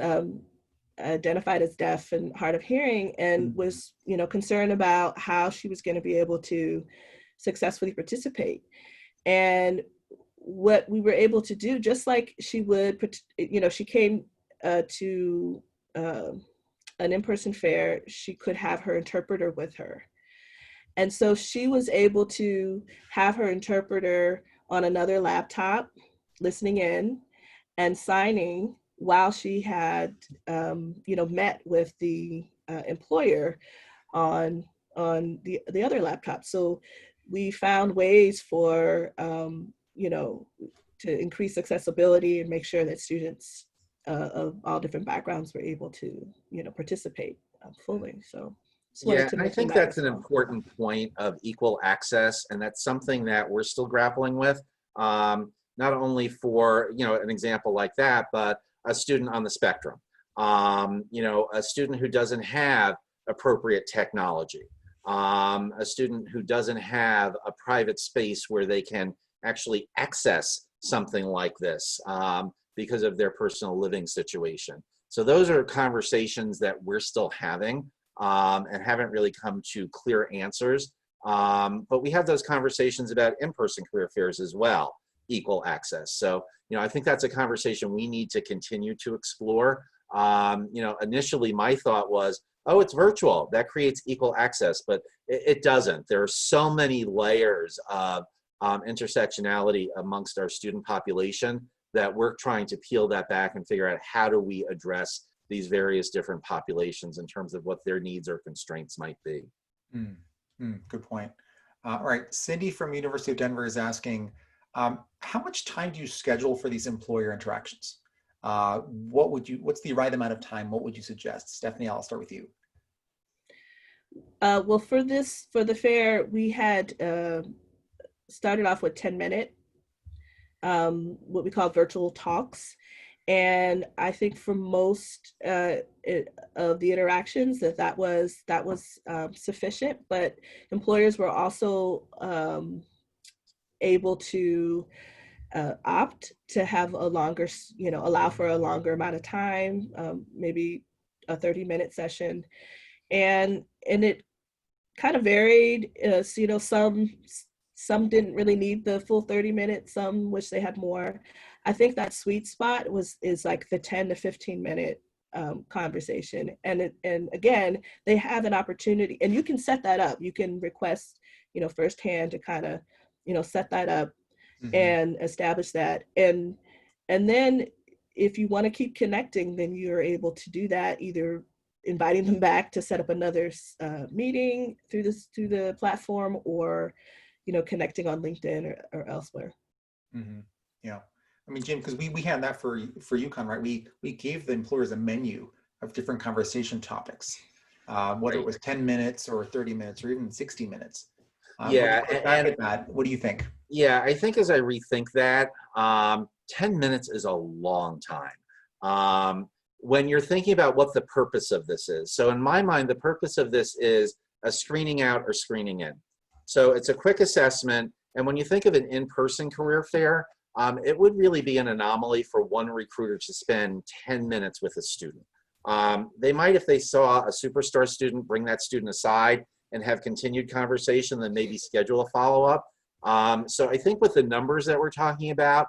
identified as deaf and hard of hearing, and was, concerned about how she was going to be able to successfully participate. And what we were able to do, just like she would, she came to an in-person fair, she could have her interpreter with her. And so she was able to have her interpreter on another laptop, listening in and signing while she had, met with the employer on the other laptop. So we found ways for, to increase accessibility and make sure that students of all different backgrounds were able to, participate fully. So yeah, and I think that's an important point of equal access, and that's something that we're still grappling with. Not only for, an example like that, but a student on the spectrum, a student who doesn't have appropriate technology, a student who doesn't have a private space where they can actually access something like this because of their personal living situation. So those are conversations that we're still having and haven't really come to clear answers. But we have those conversations about in-person career fairs as well, equal access. So, I think that's a conversation we need to continue to explore. Initially my thought was, oh, it's virtual, that creates equal access, but it doesn't. There are so many layers of intersectionality amongst our student population that we're trying to peel that back and figure out how do we address these various different populations in terms of what their needs or constraints might be. Good point. All right, Cindy from University of Denver is asking, how much time do you schedule for these employer interactions? What's the right amount of time? What would you suggest? Stephanie, I'll start with you. Well, for the fair, we had started off with 10-minute, what we call virtual talks. And I think for most of the interactions that was sufficient, but employers were also able to opt to have a longer, allow for a longer amount of time, maybe a 30-minute session. And it kind of varied. Some didn't really need the full 30 minutes. Some wish they had more. I think that sweet spot is like the 10 to 15 minute conversation. And again, they have an opportunity, and you can set that up. You can request, firsthand to kind of, set that up and establish that. And then if you want to keep connecting, then you're able to do that, either inviting them back to set up another meeting through the platform, or connecting on LinkedIn or elsewhere. Yeah, I mean, Jim, because we had that for UConn, right? We gave the employers a menu of different conversation topics, whether it was 10 minutes or 30 minutes or even 60 minutes. Yeah, what do you think? Yeah, I think as I rethink that, 10 minutes is a long time. When you're thinking about what the purpose of this is. So in my mind, the purpose of this is a screening out or screening in. So it's a quick assessment. And when you think of an in-person career fair, it would really be an anomaly for one recruiter to spend 10 minutes with a student. They might, if they saw a superstar student, bring that student aside and have continued conversation, then maybe schedule a follow-up. So I think with the numbers that we're talking about,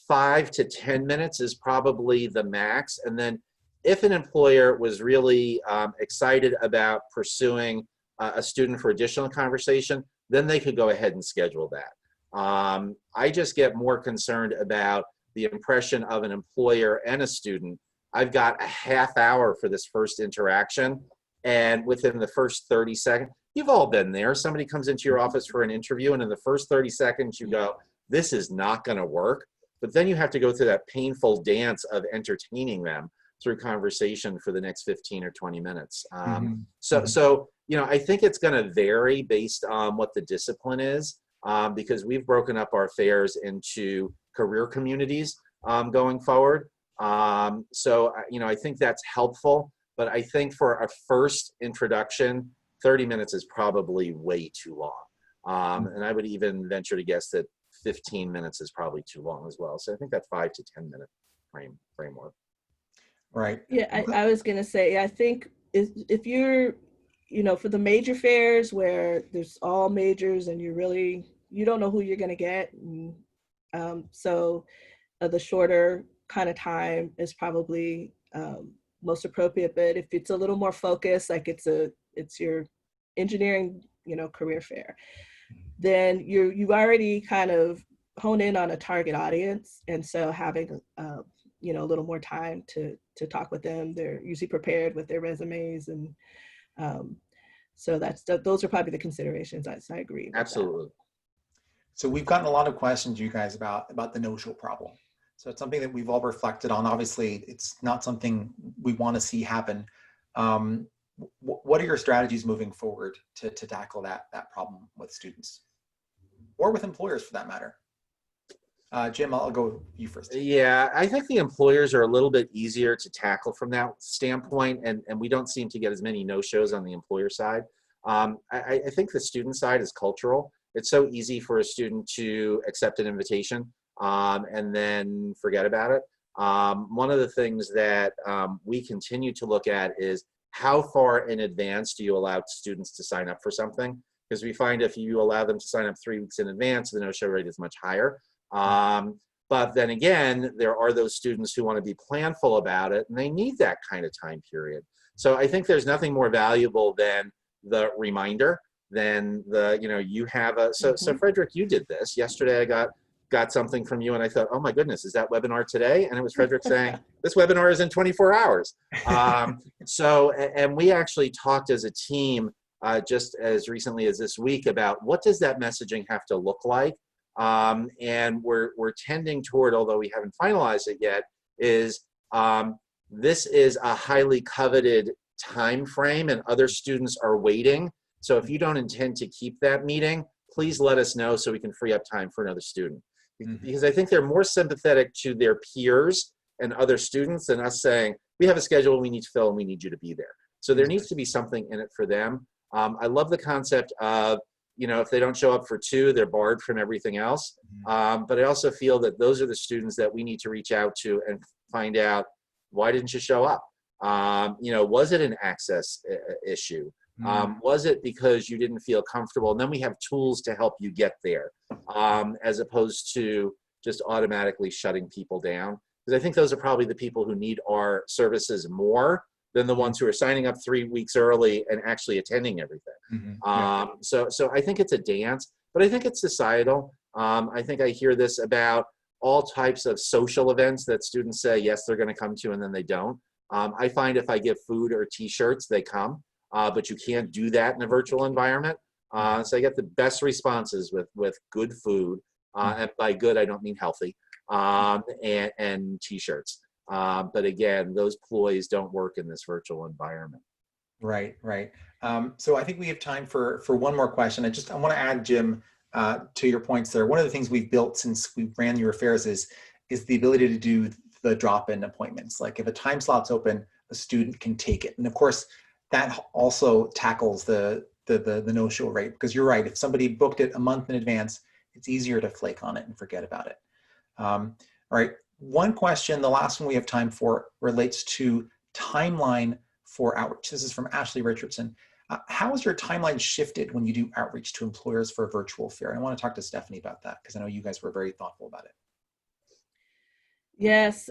5 to 10 minutes is probably the max. And then if an employer was really excited about pursuing a student for additional conversation, then they could go ahead and schedule that. I just get more concerned about the impression of an employer and a student. I've got a half hour for this first interaction, and within the first 30 seconds, you've all been there. Somebody comes into your office for an interview, and in the first 30 seconds, you go, this is not going to work. But then you have to go through that painful dance of entertaining them through conversation for the next 15 or 20 minutes. So, I think it's going to vary based on what the discipline is, because we've broken up our fairs into career communities going forward. So, I think that's helpful. But I think for a first introduction, 30 minutes is probably way too long. And I would even venture to guess that 15 minutes is probably too long as well. So I think that 5 to 10 minute framework. Right. Yeah, I was going to say, I think if you're, for the major fairs where there's all majors and you don't know who you're going to get. And, so the shorter kind of time is probably most appropriate. But if it's a little more focused, like it's your engineering, career fair, then you've already kind of honed in on a target audience. And so having, a little more time to talk with them, they're usually prepared with their resumes. And so those are probably the considerations. I agree with Absolutely. that. So we've gotten a lot of questions, you guys, about the no-show problem. So it's something that we've all reflected on. Obviously, it's not something we want to see happen. What are your strategies moving forward to tackle that problem with students or with employers for that matter? Jim, I'll go with you first. Yeah, I think the employers are a little bit easier to tackle from that standpoint, and we don't seem to get as many no-shows on the employer side. I think the student side is cultural. It's so easy for a student to accept an invitation and then forget about it. One of the things that we continue to look at is how far in advance do you allow students to sign up for something? Because we find if you allow them to sign up 3 weeks in advance, the no-show rate is much higher. But then again, there are those students who want to be planful about it, and they need that kind of time period. So I think there's nothing more valuable than the reminder, than you have a, so Fredrik, you did this. Yesterday I got something from you and I thought, oh my goodness, is that webinar today? And it was Fredrik saying, this webinar is in 24 hours. And we actually talked as a team just as recently as this week about what does that messaging have to look like? And we're tending toward, although we haven't finalized it yet, is this is a highly coveted time frame and other students are waiting. So if you don't intend to keep that meeting, please let us know so we can free up time for another student. Because I think they're more sympathetic to their peers and other students than us saying, we have a schedule we need to fill and we need you to be there. So there needs to be something in it for them. I love the concept of, if they don't show up for 2, they're barred from everything else. But I also feel that those are the students that we need to reach out to and find out, why didn't you show up? Was it an access issue? Was it because you didn't feel comfortable? And then we have tools to help you get there, as opposed to just automatically shutting people down. Because I think those are probably the people who need our services more than the ones who are signing up 3 weeks early and actually attending everything. So I think it's a dance, but I think it's societal. I think I hear this about all types of social events that students say, yes, they're going to come to, and then they don't. I find if I give food or t-shirts, they come, but you can't do that in a virtual environment. So I get the best responses with good food, and by good, I don't mean healthy, and t-shirts. But again, those ploys don't work in this virtual environment. Right. So I think we have time for one more question. I want to add, Jim, to your points there. One of the things we've built since we ran your affairs is the ability to do the drop-in appointments. Like if a time slot's open, a student can take it. And of course, that also tackles the no-show rate, because you're right. If somebody booked it a month in advance, it's easier to flake on it and forget about it. All right. One question, the last one we have time for, relates to timeline for outreach. This is from Ashley Richardson. How has your timeline shifted when you do outreach to employers for a virtual fair? And I want to talk to Stephanie about that, because I know you guys were very thoughtful about it. Yes.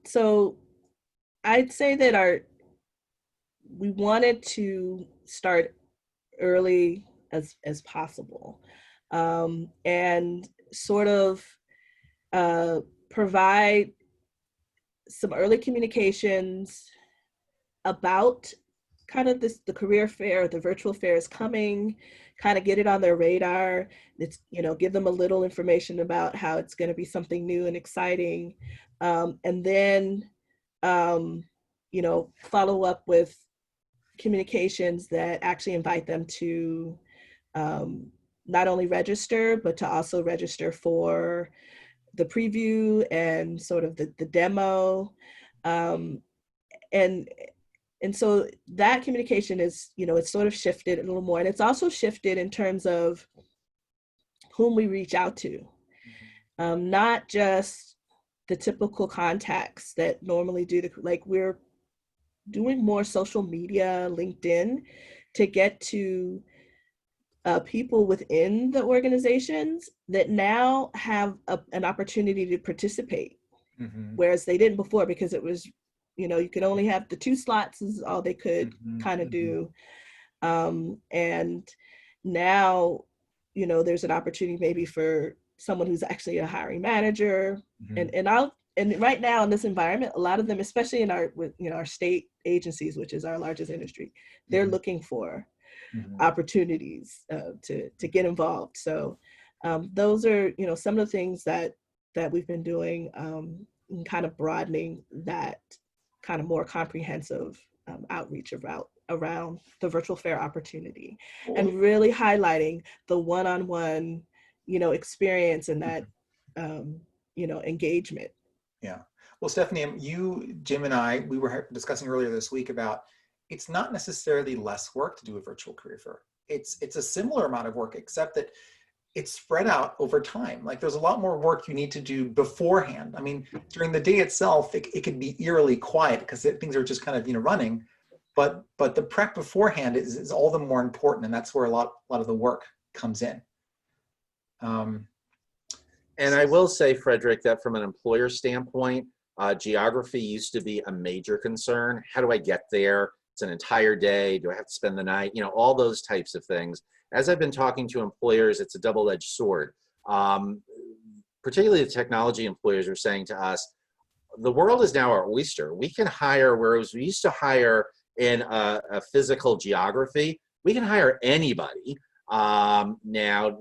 So I'd say that we wanted to start early as possible, and sort of provide some early communications about kind of the career fair, the virtual fair is coming, kind of get it on their radar. It's, give them a little information about how it's going to be something new and exciting. And then, follow up with communications that actually invite them to not only register, but to also register for the preview and sort of the demo. And so that communication is, it's sort of shifted a little more. And it's also shifted in terms of whom we reach out to. Not just the typical contacts that normally do like we're doing more social media, LinkedIn, to get to people within the organizations that now have an opportunity to participate, whereas they didn't before, because it was, you could only have the 2 slots is all they could kind of do. And now, there's an opportunity maybe for someone who's actually a hiring manager. And right now in this environment, a lot of them, especially in our state agencies, which is our largest industry, they're looking for opportunities to get involved. So those are, some of the things that we've been doing, in kind of broadening that kind of more comprehensive outreach around the virtual fair opportunity, and really highlighting the one-on-one, experience and that, engagement. Yeah. Well, Stephanie, you, Jim, and I, we were discussing earlier this week about it's not necessarily less work to do a virtual career fair. It's a similar amount of work, except that it's spread out over time. Like there's a lot more work you need to do beforehand. I mean, during the day itself, it could be eerily quiet because things are just kind of, running. But the prep beforehand is all the more important, and that's where a lot of the work comes in. And I will say, Fredrik, that from an employer standpoint, geography used to be a major concern. How do I get there? It's an entire day. Do I have to spend the night? All those types of things. As I've been talking to employers, it's a double-edged sword. Particularly the technology employers are saying to us, the world is now our oyster. We can hire, whereas we used to hire in a physical geography, we can hire anybody now,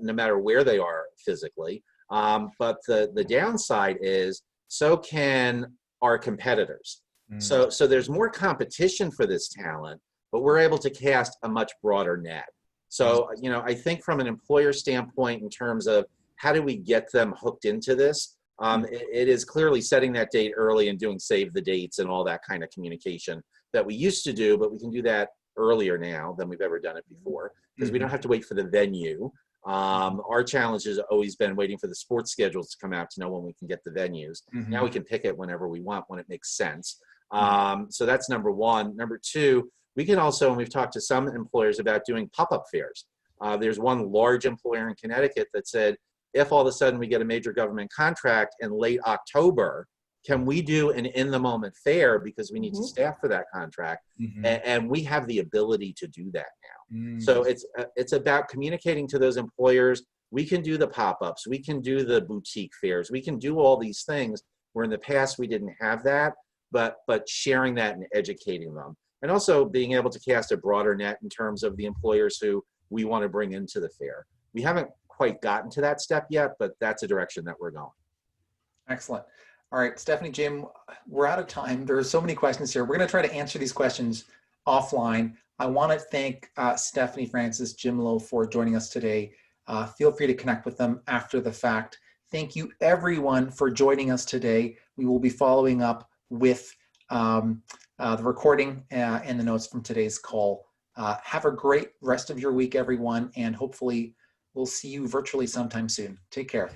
no matter where they are physically. But the downside is, so can our competitors. So there's more competition for this talent, but we're able to cast a much broader net. So, I think from an employer standpoint, in terms of how do we get them hooked into this, it is clearly setting that date early and doing save the dates and all that kind of communication that we used to do, but we can do that earlier now than we've ever done it before, because we don't have to wait for the venue. Our challenge has always been waiting for the sports schedules to come out to know when we can get the venues. Now we can pick it whenever we want, when it makes sense. So that's number one. Number two, we can also, and we've talked to some employers about doing pop-up fairs. There's one large employer in Connecticut that said, if all of a sudden we get a major government contract in late October, can we do an in-the-moment fair because we need to staff for that contract? And we have the ability to do that now. So it's about communicating to those employers. We can do the pop-ups. We can do the boutique fairs. We can do all these things where in the past we didn't have that, but sharing that and educating them. And also being able to cast a broader net in terms of the employers who we want to bring into the fair. We haven't quite gotten to that step yet, but that's a direction that we're going. Excellent. All right, Stephanie, Jim, we're out of time. There are so many questions here. We're going to try to answer these questions offline. I want to thank Stephanie Francis, Jim Lowe for joining us today. Feel free to connect with them after the fact. Thank you, everyone, for joining us today. We will be following up with the recording and the notes from today's call. Have a great rest of your week, everyone, and hopefully we'll see you virtually sometime soon. Take care.